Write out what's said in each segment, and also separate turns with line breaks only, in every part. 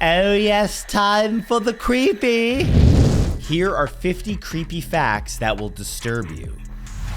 Oh yes, time for the creepy. Here are 50 creepy facts that will disturb you.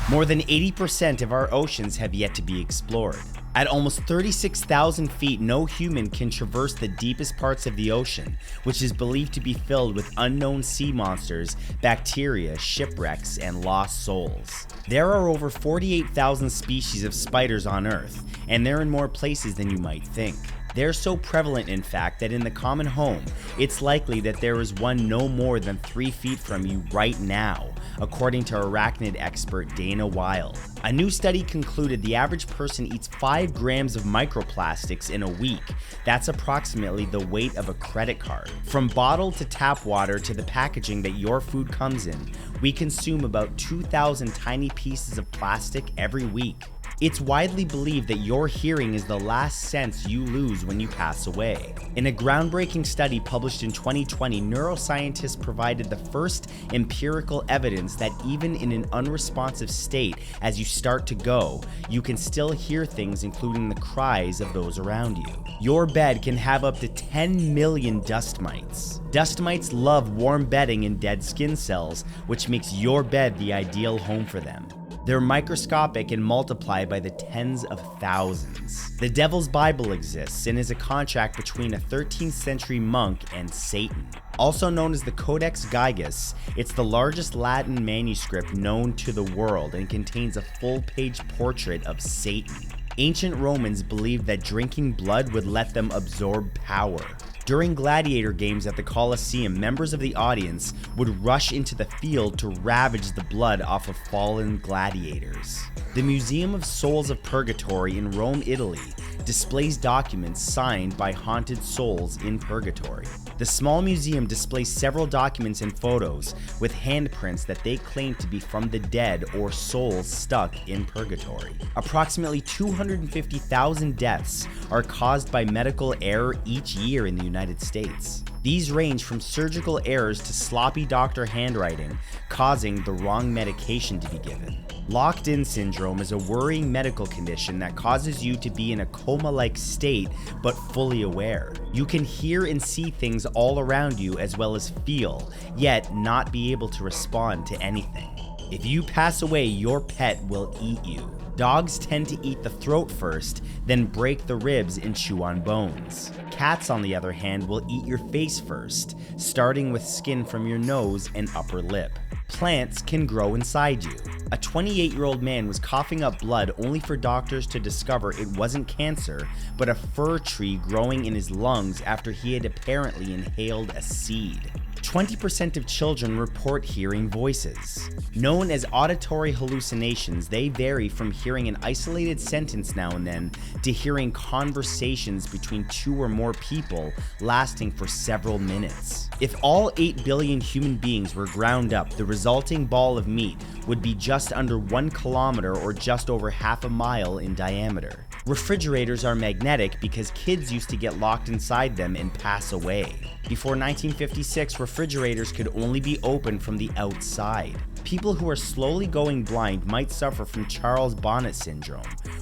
More than 80% of our oceans have yet to be explored. At almost 36,000 feet, no human can traverse the deepest parts of the ocean, which is believed to be filled with unknown sea monsters, bacteria, shipwrecks, and lost souls. There are over 48,000 species of spiders on Earth, and they're in more places than you might think. They're so prevalent, in fact, that in the common home, it's likely that there is one no more than 3 feet from you right now, according to arachnid expert Dana Wilde. A new study concluded the average person eats 5 grams of microplastics in a week. That's approximately the weight of a credit card. From bottled to tap water to the packaging that your food comes in, we consume about 2,000 tiny pieces of plastic every week. It's widely believed that your hearing is the last sense you lose when you pass away. In a groundbreaking study published in 2020, neuroscientists provided the first empirical evidence that even in an unresponsive state, as you start to go, you can still hear things, including the cries of those around you. Your bed can have up to 10 million dust mites. Dust mites love warm bedding and dead skin cells, which makes your bed the ideal home for them. They're microscopic and multiply by the tens of thousands. The Devil's Bible exists and is a contract between a 13th century monk and Satan. Also known as the Codex Gigas, it's the largest Latin manuscript known to the world and contains a full-page portrait of Satan. Ancient Romans believed that drinking blood would let them absorb power. During gladiator games at the Colosseum, members of the audience would rush into the field to ravage the blood off of fallen gladiators. The Museum of Souls of Purgatory in Rome, Italy, displays documents signed by haunted souls in purgatory. The small museum displays several documents and photos with handprints that they claim to be from the dead or souls stuck in purgatory. Approximately 250,000 deaths are caused by medical error each year in the United States. These range from surgical errors to sloppy doctor handwriting, causing the wrong medication to be given. Locked-in syndrome is a worrying medical condition that causes you to be in a coma-like state but fully aware. You can hear and see things all around you as well as feel, yet not be able to respond to anything. If you pass away, your pet will eat you. Dogs tend to eat the throat first, then break the ribs and chew on bones. Cats, on the other hand, will eat your face first, starting with skin from your nose and upper lip. Plants can grow inside you. A 28-year-old man was coughing up blood only for doctors to discover it wasn't cancer, but a fir tree growing in his lungs after he had apparently inhaled a seed. 20% of children report hearing voices. Known as auditory hallucinations, they vary from hearing an isolated sentence now and then to hearing conversations between 2 or more people lasting for several minutes. If all 8 billion human beings were ground up, the resulting ball of meat would be just under 1 kilometer or just over half a mile in diameter. Refrigerators are magnetic because kids used to get locked inside them and pass away. Before 1956, refrigerators could only be opened from the outside. People who are slowly going blind might suffer from Charles Bonnet syndrome,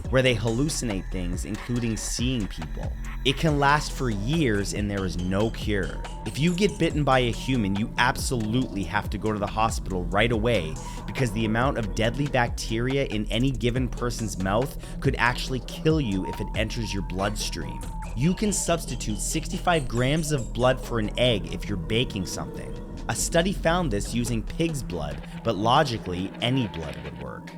where they hallucinate things, including seeing people. It can last for years and there is no cure. If you get bitten by a human, you absolutely have to go to the hospital right away because the amount of deadly bacteria in any given person's mouth could actually kill you if it enters your bloodstream. You can substitute 65 grams of blood for an egg if you're baking something. A study found this using pig's blood, but logically, any blood would work.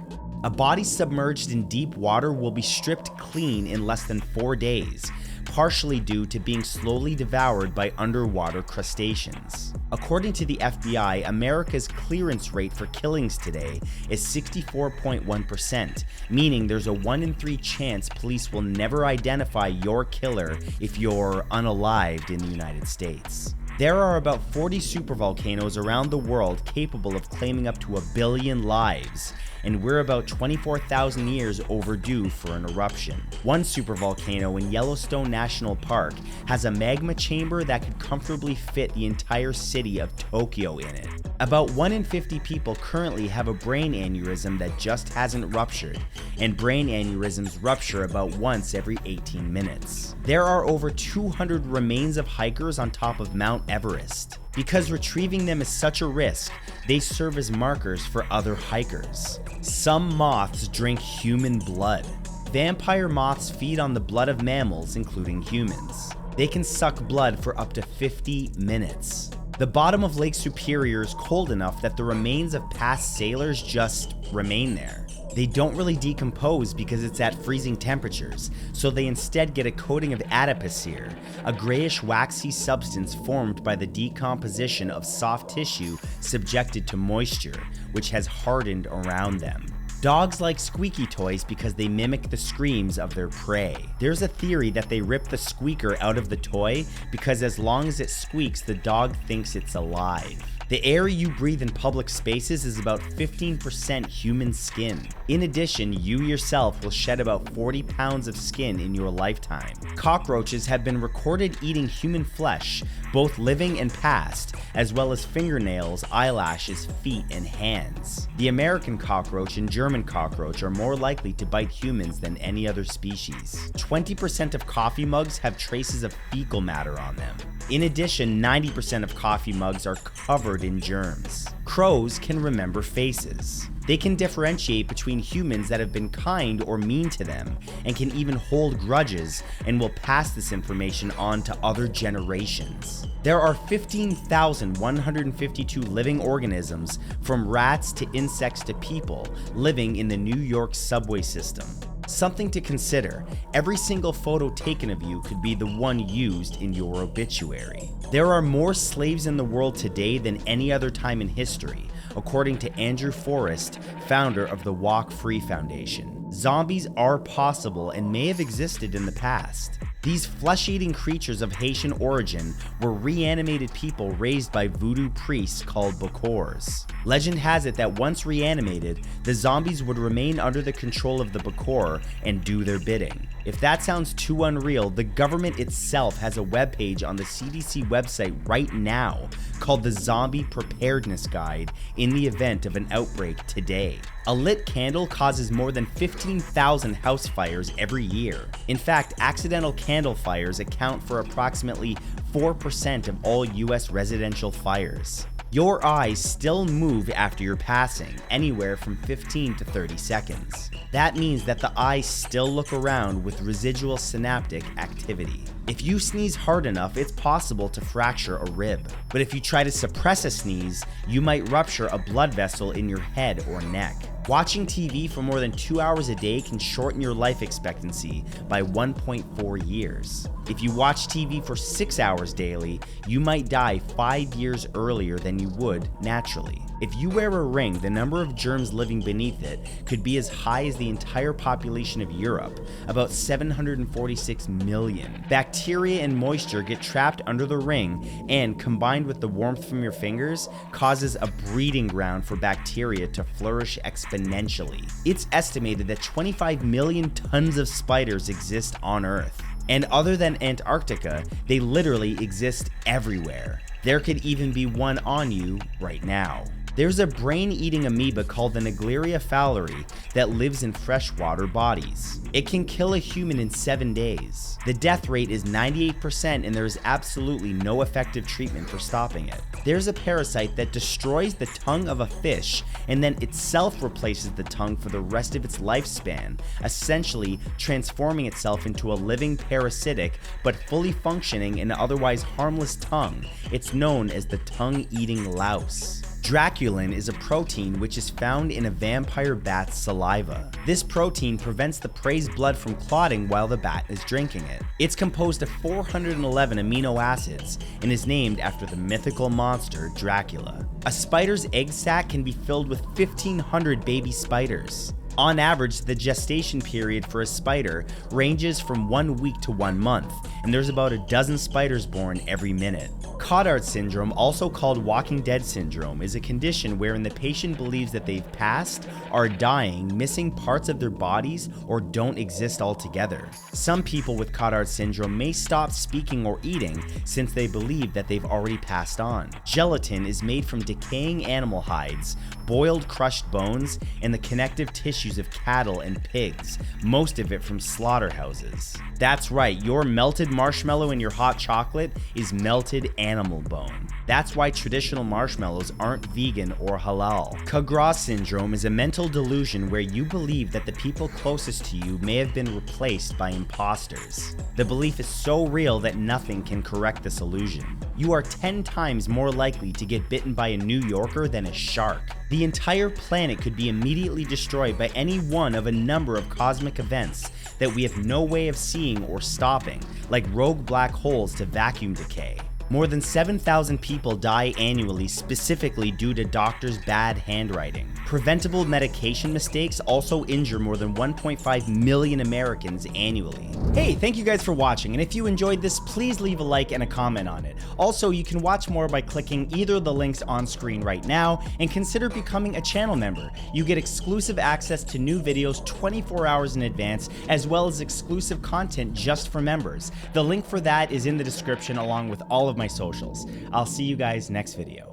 A body submerged in deep water will be stripped clean in less than 4 days, partially due to being slowly devoured by underwater crustaceans. According to the FBI, America's clearance rate for killings today is 64.1%, meaning there's a 1 in 3 chance police will never identify your killer if you're unalived in the United States. There are about 40 supervolcanoes around the world capable of claiming up to 1 billion lives, and we're about 24,000 years overdue for an eruption. One supervolcano in Yellowstone National Park has a magma chamber that could comfortably fit the entire city of Tokyo in it. About 1 in 50 people currently have a brain aneurysm that just hasn't ruptured, and brain aneurysms rupture about once every 18 minutes. There are over 200 remains of hikers on top of Mount Everest. Because retrieving them is such a risk, they serve as markers for other hikers. Some moths drink human blood. Vampire moths feed on the blood of mammals, including humans. They can suck blood for up to 50 minutes. The bottom of Lake Superior is cold enough that the remains of past sailors just remain there. They don't really decompose because it's at freezing temperatures, so they instead get a coating of adipocere, a grayish waxy substance formed by the decomposition of soft tissue subjected to moisture, which has hardened around them. Dogs like squeaky toys because they mimic the screams of their prey. There's a theory that they rip the squeaker out of the toy because as long as it squeaks, the dog thinks it's alive. The air you breathe in public spaces is about 15% human skin. In addition, you yourself will shed about 40 pounds of skin in your lifetime. Cockroaches have been recorded eating human flesh, both living and past, as well as fingernails, eyelashes, feet, and hands. The American cockroach and German cockroach are more likely to bite humans than any other species. 20% of coffee mugs have traces of fecal matter on them. In addition, 90% of coffee mugs are covered in germs. Crows can remember faces. They can differentiate between humans that have been kind or mean to them, and can even hold grudges and will pass this information on to other generations. There are 15,152 living organisms, from rats to insects to people, living in the New York subway system. Something to consider, every single photo taken of you could be the one used in your obituary. There are more slaves in the world today than any other time in history, according to Andrew Forrest, founder of the Walk Free Foundation. Zombies are possible and may have existed in the past. These flesh-eating creatures of Haitian origin were reanimated people raised by voodoo priests called Bokors. Legend has it that once reanimated, the zombies would remain under the control of the Bokor and do their bidding. If that sounds too unreal, the government itself has a webpage on the CDC website right now called the Zombie Preparedness Guide in the event of an outbreak today. A lit candle causes more than 15,000 house fires every year. In fact, accidental candle fires account for approximately 4% of all US residential fires. Your eyes still move after your passing, anywhere from 15 to 30 seconds. That means that the eyes still look around with residual synaptic activity. If you sneeze hard enough, it's possible to fracture a rib. But if you try to suppress a sneeze, you might rupture a blood vessel in your head or neck. Watching TV for more than 2 hours a day can shorten your life expectancy by 1.4 years. If you watch TV for 6 hours daily, you might die 5 years earlier than you would naturally. If you wear a ring, the number of germs living beneath it could be as high as the entire population of Europe, about 746 million. Bacteria and moisture get trapped under the ring and, combined with the warmth from your fingers, causes a breeding ground for bacteria to flourish exponentially. It's estimated that 25 million tons of spiders exist on Earth. And other than Antarctica, they literally exist everywhere. There could even be one on you right now. There's a brain-eating amoeba called the Naegleria fowleri that lives in freshwater bodies. It can kill a human in 7 days. The death rate is 98% and there is absolutely no effective treatment for stopping it. There's a parasite that destroys the tongue of a fish and then itself replaces the tongue for the rest of its lifespan, essentially transforming itself into a living parasitic but fully functioning and otherwise harmless tongue. It's known as the tongue-eating louse. Draculin is a protein which is found in a vampire bat's saliva. This protein prevents the prey's blood from clotting while the bat is drinking it. It's composed of 411 amino acids and is named after the mythical monster Dracula. A spider's egg sac can be filled with 1,500 baby spiders. On average, the gestation period for a spider ranges from 1 week to 1 month, and there's about a dozen spiders born every minute. Cotard syndrome, also called walking dead syndrome, is a condition wherein the patient believes that they've passed, are dying, missing parts of their bodies, or don't exist altogether. Some people with Cotard syndrome may stop speaking or eating since they believe that they've already passed on. Gelatin is made from decaying animal hides, boiled crushed bones, and the connective tissues of cattle and pigs, most of it from slaughterhouses. That's right, your melted marshmallow in your hot chocolate is melted animal bone. That's why traditional marshmallows aren't vegan or halal. Cagras syndrome is a mental delusion where you believe that the people closest to you may have been replaced by imposters. The belief is so real that nothing can correct this illusion. You are 10 times more likely to get bitten by a New Yorker than a shark. The entire planet could be immediately destroyed by any one of a number of cosmic events that we have no way of seeing or stopping, like rogue black holes to vacuum decay. More than 7,000 people die annually specifically due to doctors' bad handwriting. Preventable medication mistakes also injure more than 1.5 million Americans annually. Hey, thank you guys for watching, and if you enjoyed this, please leave a like and a comment on it. Also, you can watch more by clicking either of the links on screen right now, and consider becoming a channel member. You get exclusive access to new videos 24 hours in advance, as well as exclusive content just for members. The link for that is in the description along with all of my socials. I'll see you guys next video.